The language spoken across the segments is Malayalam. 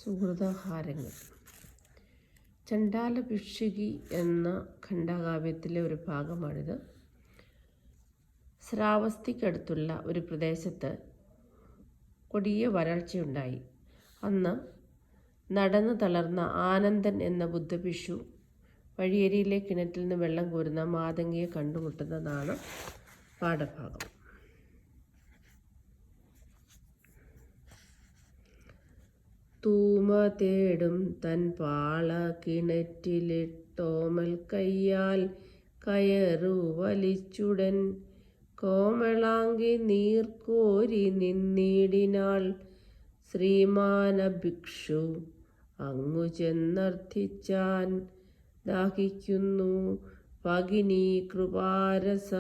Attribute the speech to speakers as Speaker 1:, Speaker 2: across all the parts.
Speaker 1: സുഹൃതഹാരങ്ങൾ. ചണ്ഡാല ഭിക്ഷുകി എന്ന ഖണ്ഡകാവ്യത്തിലെ ഒരു ഭാഗമാണിത്. ശ്രാവസ്തിക്കടുത്തുള്ള ഒരു പ്രദേശത്ത് കൊടിയ വരൾച്ചയുണ്ടായി. അന്ന് നടന്നു തളർന്ന ആനന്ദൻ എന്ന ബുദ്ധഭിക്ഷു വഴിയരിയിലെ കിണറ്റിൽ നിന്ന് വെള്ളം കോരുന്ന മാതംഗിയെ കണ്ടുമുട്ടുന്നതാണ് പാഠഭാഗം. തൂമ തേടും തൻ പാള കിണറ്റിലിട്ടോമൽ കയ്യാൽ കയറു വലിച്ചുടൻ കോമളാങ്കി നീർക്കോരി നിന്നിടിനാൾ. ശ്രീമാന ഭിക്ഷു അങ്ങു ചെന്നർത്ഥിച്ചാൻ, ദാഹിക്കുന്നു ഭഗിനി കൃപാരസ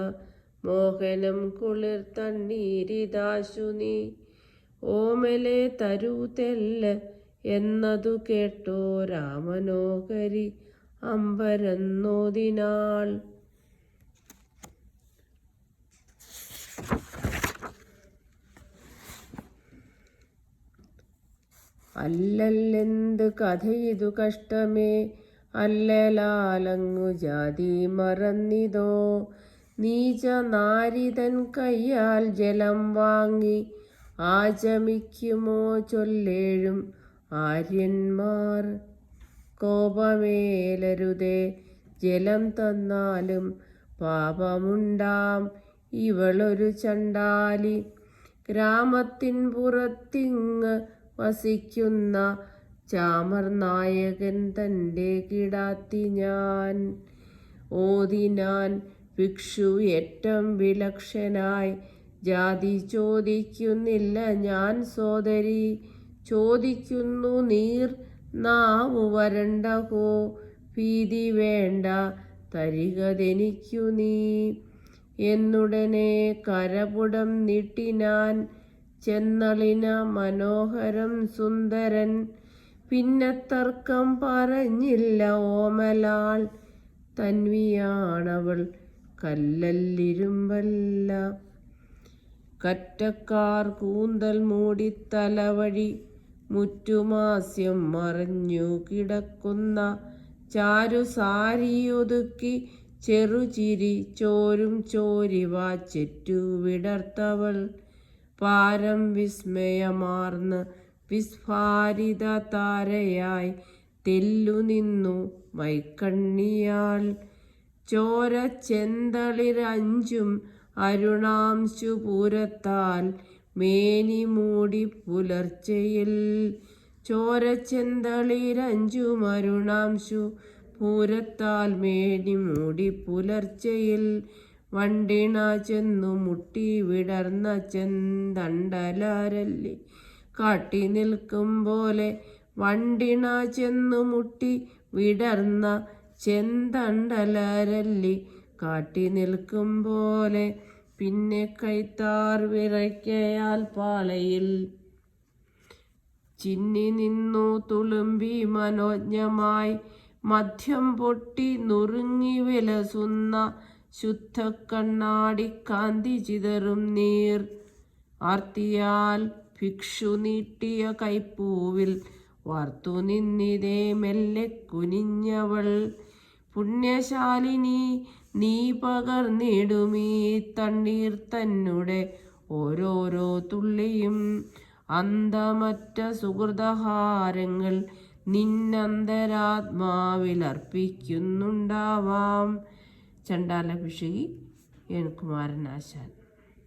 Speaker 1: മോഹനം കുളിർ തണ്ണീരിതാശു നീ. ഓമലെ തരൂ തെല്ല് എന്നതു കേട്ടോ രാമനോഹരി അമ്പരന്നോദിനാൾ. അല്ലല്ലെന്ത് കഥയിതു കഷ്ടമേ, അല്ലലാലങ്ങു ജാതി മറന്നിതോ. നീച നാരിതൻ കയ്യാൽ ജലം വാങ്ങി ആചമിക്കുമോ ചൊല്ലേഴും ആര്യന്മാർ. കോപമേലരുതേ, ജലം തന്നാലും പാപമുണ്ടാം ഇവളൊരു ചണ്ഡാലി. ഗ്രാമത്തിൻ പുറത്തിങ്ങ് വസിക്കുന്ന ചാമർ നായകൻ തൻ്റെ കിടാത്തി ഞാൻ. ഓതിനാൻ ഭിക്ഷു ഏറ്റം വിലക്ഷനായി, ജാതി ചോദിക്കുന്നില്ല ഞാൻ സോദരി. ചോദിക്കുന്നു നീർ നാവു വരണ്ടഹോ, ഭീതി വേണ്ട തരികതെനിക്കു നീ. എന്നുടനെ കരപുടം നീട്ടിനാൻ ചെന്നളിന മനോഹരം സുന്ദരൻ. പിന്നെ തർക്കം പറഞ്ഞില്ല ഓമലാൾ, തന്വിയാണവൾ കല്ലല്ലിരുമ്പല്ല. കറ്റക്കാർ കൂന്തൽ മൂടി തലവഴി മുറ്റുമാസ്യം മറഞ്ഞു കിടക്കുന്ന ചാരുസാരിയൊതുക്കി ചെറുചിരി ചോരും ചോരിവാ ചെറ്റു വിടർത്തവൾ. പാരം വിസ്മയമാർന്ന് വിസ്ഫാരിത താരയായി തെല്ലു നിന്നു മൈക്കണ്ണിയാൾ. ചോര ചെന്തളിരഞ്ചും അരുണാംശു പൂരത്താൽ മേനി മൂടി പുലർച്ചയിൽ. ചോര ചെന്തളിരഞ്ചും അരുണാംശു പൂരത്താൽ മേനി മൂടി പുലർച്ചയിൽ. വണ്ടിണ ചെന്നു മുട്ടി വിടർന്ന ചെന്തണ്ടലരല്ലി കാട്ടി നിൽക്കും പോലെ. വണ്ടിണ ചെന്നു മുട്ടി വിടർന്ന ചെന്തണ്ടലരല്ലി കാട്ടി നിൽക്കും പോലെ. പിന്നെ കൈത്താർ വിറയ്ക്കയാൽ പാളയിൽ ചിന്നി നിന്നു തുളുമ്പി മനോജ്ഞമായി. മദ്യം പൊട്ടി നുറുങ്ങി വിലസുന്ന ശുദ്ധ കണ്ണാടി കാന്തി ചിതറും നീർ. ആർത്തിയാൽ ഭിക്ഷു നീട്ടിയ കൈപ്പൂവിൽ വാർത്തു നിന്നിതേ മെല്ലെ കുനിഞ്ഞവൾ. പുണ്യശാലിനി നീ പകർന്നിടുമീ തണ്ണീർ തന്നെ ഓരോരോ തുള്ളിയും. അന്തമറ്റ സുഹൃതഹാരങ്ങൾ നിന്നന്തരാത്മാവിൽ അർപ്പിക്കുന്നുണ്ടാവാം. ചണ്ഡാല ഭിക്ഷുകി എൻ കുമാരനാശാൻ.